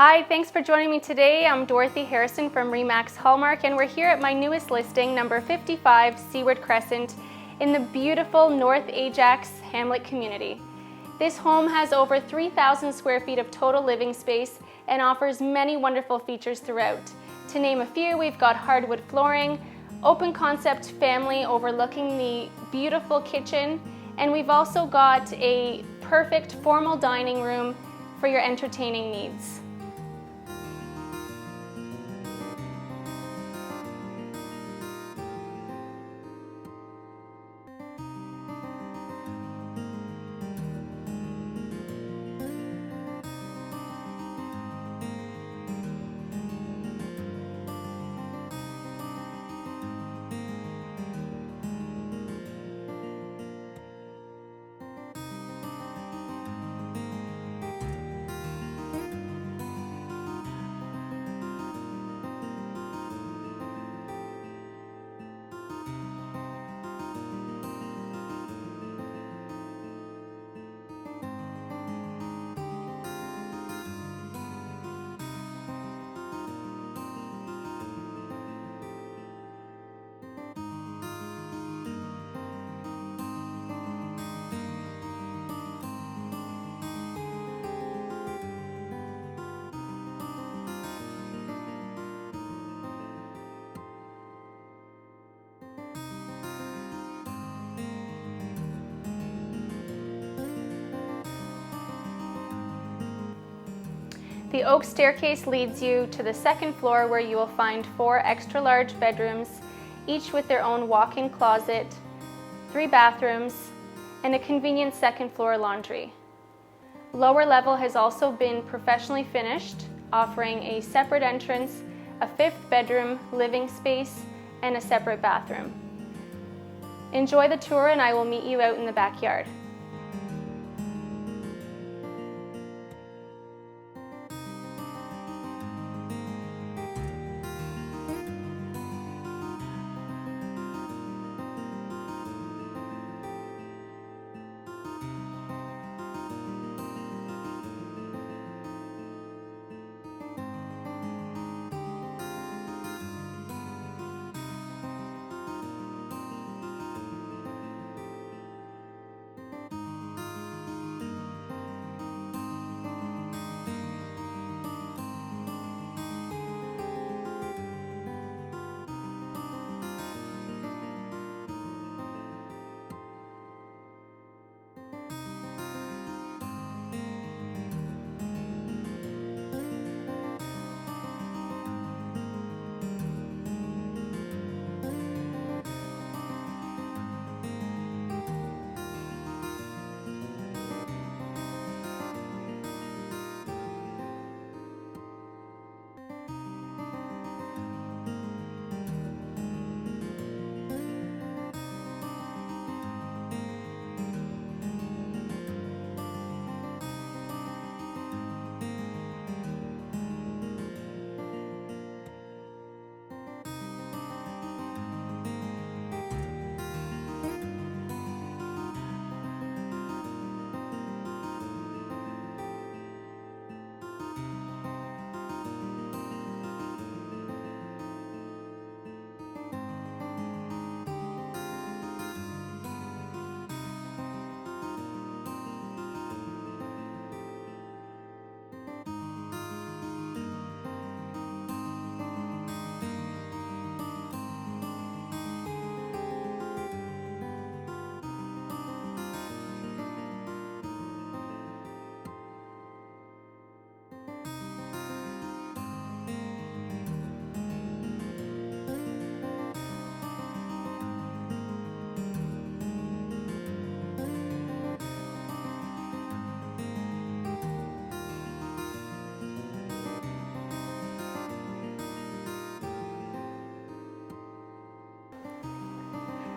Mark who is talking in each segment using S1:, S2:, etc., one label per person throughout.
S1: Hi, thanks for joining me today. I'm Dorothy Harrison from Remax Hallmark, and we're here at my newest listing, number 55 Seward Crescent, in the beautiful North Ajax Hamlet community. This home has over 3,000 square feet of total living space and offers many wonderful features throughout. To name a few, we've got hardwood flooring, open concept family overlooking the beautiful kitchen, and we've also got a perfect formal dining room for your entertaining needs. The oak staircase leads you to the second floor, where you will find 4 extra large bedrooms, each with their own walk-in closet, 3 bathrooms, and a convenient second floor laundry. Lower level has also been professionally finished, offering a separate entrance, a 5th bedroom, living space, and a separate bathroom. Enjoy the tour, and I will meet you out in the backyard.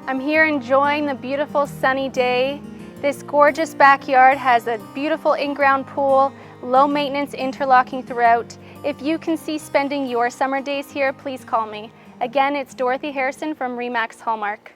S1: I'm here enjoying the beautiful sunny day. This gorgeous backyard has a beautiful in-ground pool, low maintenance interlocking throughout. If you can see spending your summer days here, please call me. Again, it's Dorothy Harrison from Remax Hallmark.